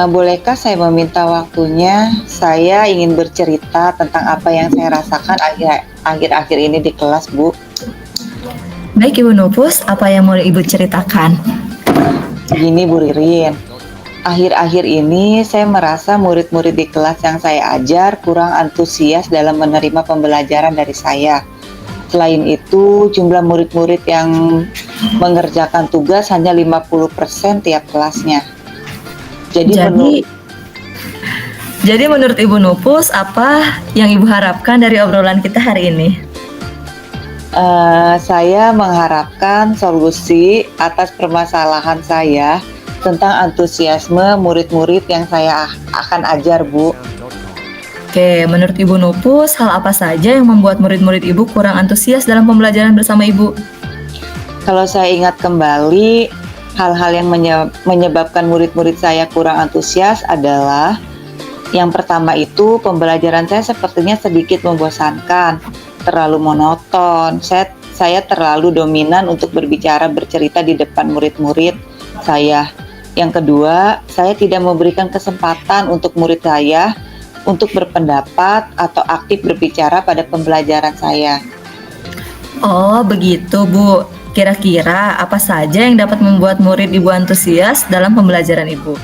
Bolehkah saya meminta waktunya? Saya ingin bercerita tentang apa yang saya rasakan akhir-akhir ini di kelas, Bu. Baik Ibu Nupus, apa yang mau Ibu ceritakan? Begini, Bu Ririn. Akhir-akhir ini saya merasa murid-murid di kelas yang saya ajar kurang antusias dalam menerima pembelajaran dari saya. Selain itu, jumlah murid-murid yang mengerjakan tugas hanya 50% tiap kelasnya. Jadi menurut Jadi menurut Ibu Nupus, apa yang Ibu harapkan dari obrolan kita hari ini? Saya mengharapkan solusi atas permasalahan saya tentang antusiasme murid-murid yang saya akan ajar, Bu. Oke, menurut Ibu Nupus, hal apa saja yang membuat murid-murid Ibu kurang antusias dalam pembelajaran bersama Ibu? Kalau saya ingat kembali, hal-hal yang menyebabkan murid-murid saya kurang antusias adalah yang pertama itu pembelajaran saya sepertinya sedikit membosankan, terlalu monoton. Saya terlalu dominan untuk bercerita di depan murid-murid saya. Yang kedua, saya tidak memberikan kesempatan untuk murid saya untuk berpendapat atau aktif berbicara pada pembelajaran saya. Oh, begitu Bu. Kira-kira apa saja yang dapat membuat murid Ibu antusias dalam pembelajaran Ibu?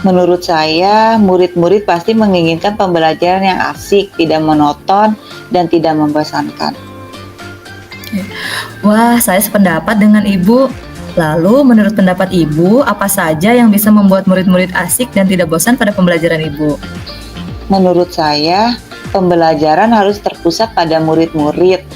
Menurut saya, murid-murid pasti menginginkan pembelajaran yang asik, tidak monoton, dan tidak membosankan. Wah, saya sependapat dengan Ibu. Lalu, menurut pendapat Ibu, apa saja yang bisa membuat murid-murid asik dan tidak bosan pada pembelajaran Ibu? Menurut saya, pembelajaran harus terpusat pada murid-murid.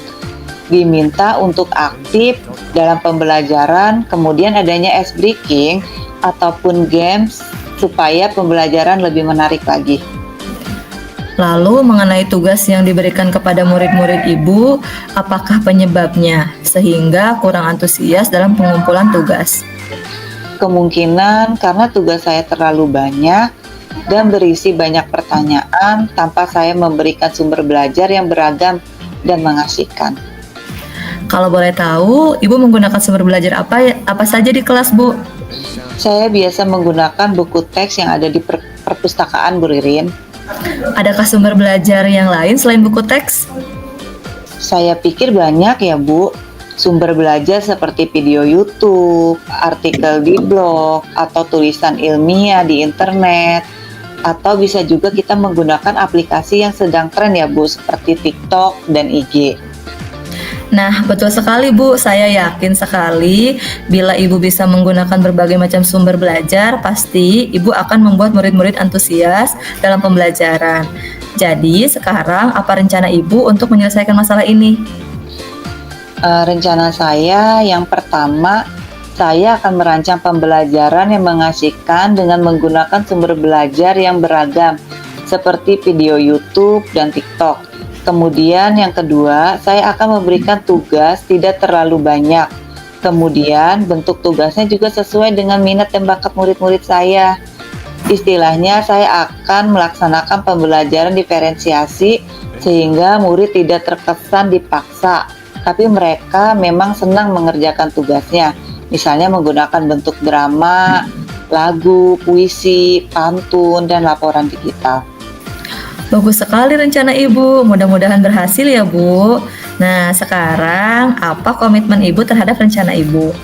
Diminta untuk aktif dalam pembelajaran, kemudian adanya ice breaking ataupun games supaya pembelajaran lebih menarik lagi. Lalu mengenai tugas yang diberikan kepada murid-murid Ibu, apakah penyebabnya sehingga kurang antusias dalam pengumpulan tugas? Kemungkinan karena tugas saya terlalu banyak dan berisi banyak pertanyaan tanpa saya memberikan sumber belajar yang beragam dan mengasihkan. Kalau boleh tahu, Ibu menggunakan sumber belajar apa saja di kelas, Bu? Saya biasa menggunakan buku teks yang ada di perpustakaan, Bu Ririn. Adakah sumber belajar yang lain selain buku teks? Saya pikir banyak ya, Bu. Sumber belajar seperti video YouTube, artikel di blog, atau tulisan ilmiah di internet. Atau bisa juga kita menggunakan aplikasi yang sedang tren ya, Bu, seperti TikTok dan IG. Nah, betul sekali Bu, saya yakin sekali bila Ibu bisa menggunakan berbagai macam sumber belajar, pasti Ibu akan membuat murid-murid antusias dalam pembelajaran. Jadi, sekarang apa rencana Ibu untuk menyelesaikan masalah ini? Rencana saya yang pertama, saya akan merancang pembelajaran yang mengasihkan dengan menggunakan sumber belajar yang beragam, seperti video YouTube dan TikTok. Kemudian yang kedua, saya akan memberikan tugas tidak terlalu banyak. Kemudian bentuk tugasnya juga sesuai dengan minat dan bakat murid-murid saya. Istilahnya saya akan melaksanakan pembelajaran diferensiasi sehingga murid tidak terkesan dipaksa, tapi mereka memang senang mengerjakan tugasnya. Misalnya menggunakan bentuk drama, lagu, puisi, pantun, dan laporan digital. Bagus sekali rencana Ibu, mudah-mudahan berhasil ya Bu. Nah, sekarang apa komitmen Ibu terhadap rencana Ibu?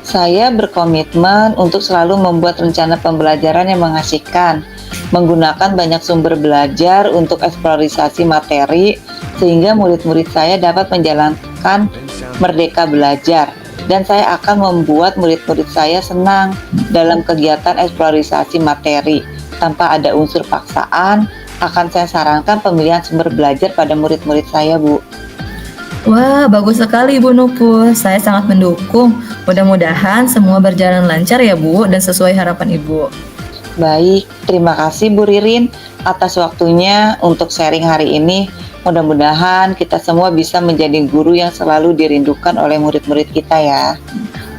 Saya berkomitmen untuk selalu membuat rencana pembelajaran yang mengasihkan, menggunakan banyak sumber belajar untuk eksplorasi materi, sehingga murid-murid saya dapat menjalankan merdeka belajar. Dan saya akan membuat murid-murid saya senang dalam kegiatan eksplorasi materi, tanpa ada unsur paksaan. Akan saya sarankan pemilihan sumber belajar pada murid-murid saya, Bu. Wah, bagus sekali Ibu Nupus. Saya sangat mendukung. Mudah-mudahan semua berjalan lancar ya Bu dan sesuai harapan Ibu. Baik, terima kasih Bu Ririn atas waktunya untuk sharing hari ini. Mudah-mudahan kita semua bisa menjadi guru yang selalu dirindukan oleh murid-murid kita ya.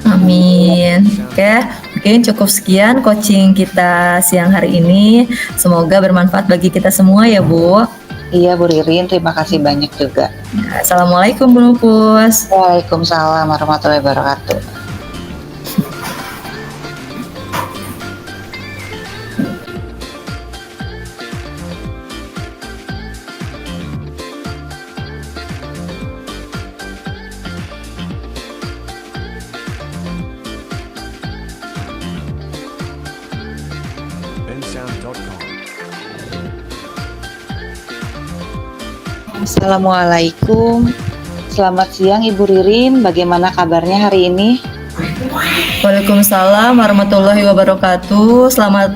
Amin. Oke, mungkin cukup sekian coaching kita siang hari ini. Semoga bermanfaat bagi kita semua ya Bu. Iya Bu Ririn, terima kasih banyak juga. Assalamualaikum Bu Nupus. Waalaikumsalam warahmatullahi wabarakatuh. Assalamualaikum. Selamat siang Ibu Ririn, bagaimana kabarnya hari ini? Waalaikumsalam warahmatullahi wabarakatuh. Selamat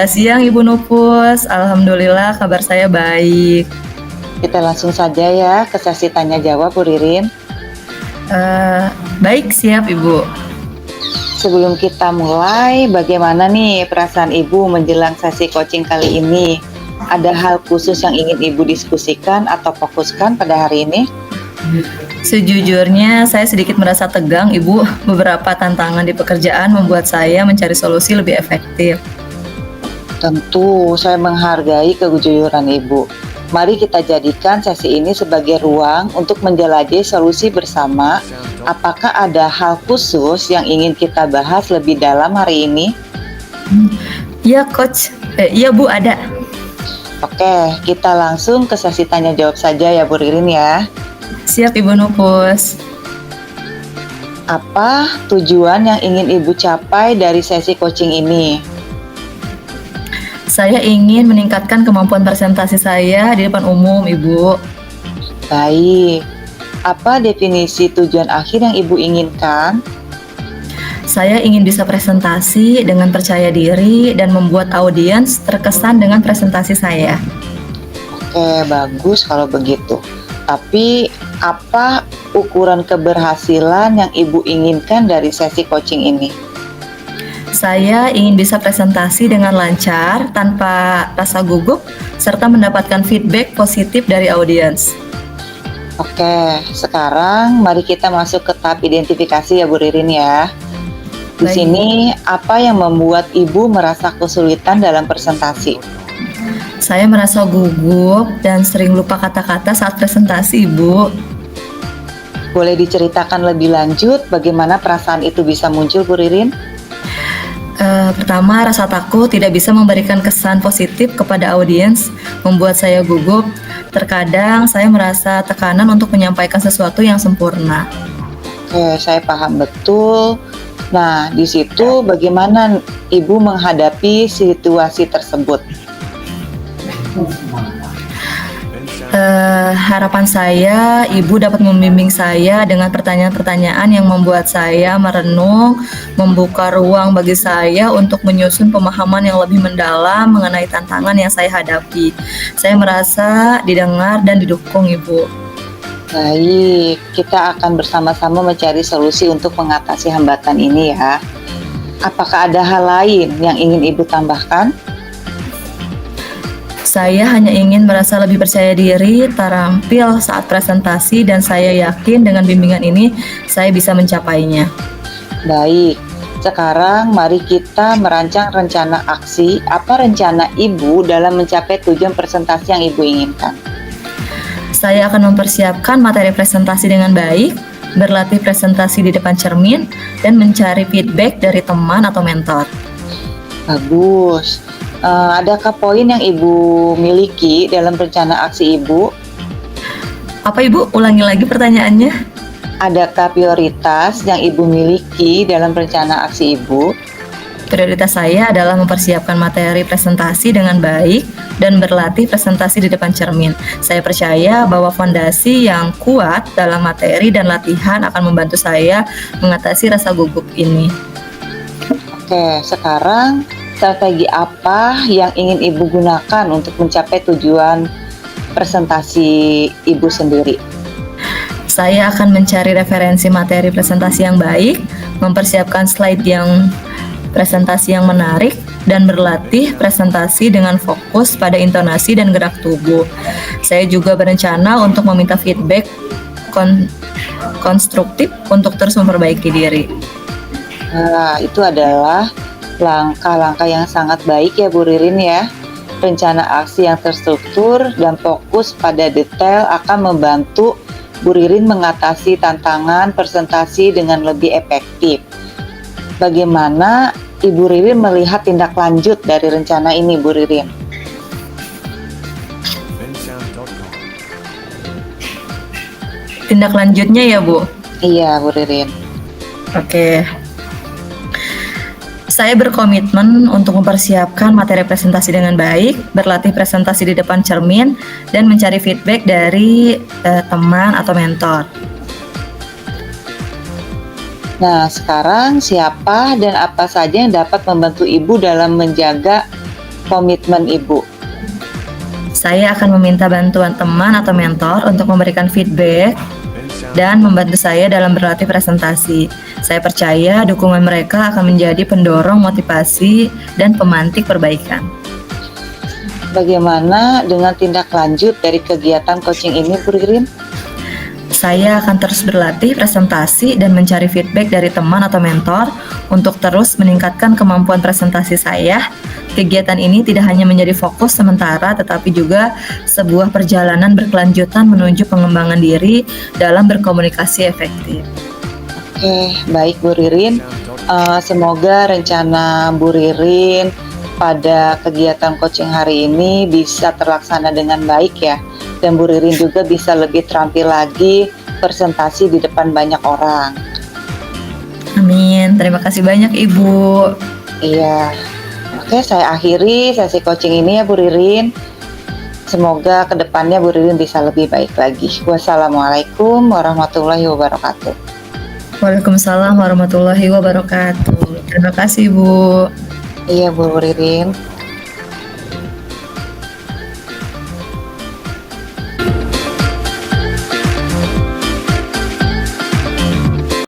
siang Ibu Nupus. Alhamdulillah kabar saya baik. Kita langsung saja ya ke sesi tanya jawab Bu Ririn. Baik, siap Ibu. Sebelum kita mulai, bagaimana nih perasaan Ibu menjelang sesi coaching kali ini? Ada hal khusus yang ingin Ibu diskusikan atau fokuskan pada hari ini? Sejujurnya saya sedikit merasa tegang Ibu. Beberapa tantangan di pekerjaan membuat saya mencari solusi lebih efektif. Tentu, saya menghargai kejujuran Ibu. Mari kita jadikan sesi ini sebagai ruang untuk menjelajahi solusi bersama. Apakah ada hal khusus yang ingin kita bahas lebih dalam hari ini? Iya Coach, iya Bu ada. Oke, kita langsung ke sesi tanya jawab saja ya Bu Ririn ya. Siap Ibu Nupus. Apa tujuan yang ingin Ibu capai dari sesi coaching ini? Saya ingin meningkatkan kemampuan presentasi saya di depan umum Ibu. Baik, apa definisi tujuan akhir yang Ibu inginkan? Saya ingin bisa presentasi dengan percaya diri dan membuat audiens terkesan dengan presentasi saya. Oke, bagus kalau begitu. Tapi, apa ukuran keberhasilan yang Ibu inginkan dari sesi coaching ini? Saya ingin bisa presentasi dengan lancar, tanpa rasa gugup, serta mendapatkan feedback positif dari audiens. Oke, sekarang mari kita masuk ke tahap identifikasi ya Bu Ririn ya. Di Baik. sini, apa yang membuat Ibu merasa kesulitan dalam presentasi? Saya merasa gugup dan sering lupa kata-kata saat presentasi, Ibu. Boleh diceritakan lebih lanjut bagaimana perasaan itu bisa muncul, Bu Ririn? Pertama, rasa takut tidak bisa memberikan kesan positif kepada audiens, membuat saya gugup. Terkadang saya merasa tekanan untuk menyampaikan sesuatu yang sempurna. Oke, saya paham betul. Nah, di situ bagaimana Ibu menghadapi situasi tersebut? Harapan saya, Ibu dapat membimbing saya dengan pertanyaan-pertanyaan yang membuat saya merenung, membuka ruang bagi saya untuk menyusun pemahaman yang lebih mendalam mengenai tantangan yang saya hadapi. Saya merasa didengar dan didukung, Ibu. Baik, kita akan bersama-sama mencari solusi untuk mengatasi hambatan ini ya. Apakah ada hal lain yang ingin Ibu tambahkan? Saya hanya ingin merasa lebih percaya diri, terampil saat presentasi, dan saya yakin dengan bimbingan ini saya bisa mencapainya. Baik, sekarang mari kita merancang rencana aksi. Apa rencana Ibu dalam mencapai tujuan presentasi yang Ibu inginkan? Saya akan mempersiapkan materi presentasi dengan baik, berlatih presentasi di depan cermin, dan mencari feedback dari teman atau mentor. Bagus. Adakah poin yang Ibu miliki dalam rencana aksi Ibu? Apa Ibu? Ulangi lagi pertanyaannya. Adakah prioritas yang Ibu miliki dalam rencana aksi Ibu? Prioritas saya adalah mempersiapkan materi presentasi dengan baik dan berlatih presentasi di depan cermin. Saya percaya bahwa fondasi yang kuat dalam materi dan latihan akan membantu saya mengatasi rasa gugup ini. Oke, sekarang strategi apa yang ingin Ibu gunakan untuk mencapai tujuan presentasi Ibu sendiri? Saya akan mencari referensi materi presentasi yang baik, mempersiapkan slide yang presentasi yang menarik, dan berlatih presentasi dengan fokus pada intonasi dan gerak tubuh. Saya juga berencana untuk meminta feedback konstruktif untuk terus memperbaiki diri. Nah, itu adalah langkah-langkah yang sangat baik ya Bu Ririn ya. Rencana aksi yang terstruktur dan fokus pada detail akan membantu Bu Ririn mengatasi tantangan presentasi dengan lebih efektif. Bagaimana Ibu Ririn melihat tindak lanjut dari rencana ini, Bu Ririn? Tindak lanjutnya ya Bu? Iya, Bu Ririn. Oke. Saya berkomitmen untuk mempersiapkan materi presentasi dengan baik, berlatih presentasi di depan cermin, dan mencari feedback dari teman atau mentor. Nah, sekarang siapa dan apa saja yang dapat membantu Ibu dalam menjaga komitmen Ibu? Saya akan meminta bantuan teman atau mentor untuk memberikan feedback dan membantu saya dalam berlatih presentasi. Saya percaya dukungan mereka akan menjadi pendorong motivasi dan pemantik perbaikan. Bagaimana dengan tindak lanjut dari kegiatan coaching ini, Bu Ririn? Saya akan terus berlatih presentasi dan mencari feedback dari teman atau mentor untuk terus meningkatkan kemampuan presentasi saya. Kegiatan ini tidak hanya menjadi fokus sementara, tetapi juga sebuah perjalanan berkelanjutan menuju pengembangan diri dalam berkomunikasi efektif. Oke, baik Bu Ririn. Semoga rencana Bu Ririn pada kegiatan coaching hari ini bisa terlaksana dengan baik ya. Dan Bu Ririn juga bisa lebih terampil lagi presentasi di depan banyak orang. Amin. Terima kasih banyak Ibu. Iya. Oke, saya akhiri sesi coaching ini ya Bu Ririn. Semoga kedepannya Bu Ririn bisa lebih baik lagi. Wassalamualaikum warahmatullahi wabarakatuh. Waalaikumsalam warahmatullahi wabarakatuh. Terima kasih Bu. Iya Bu Ririn.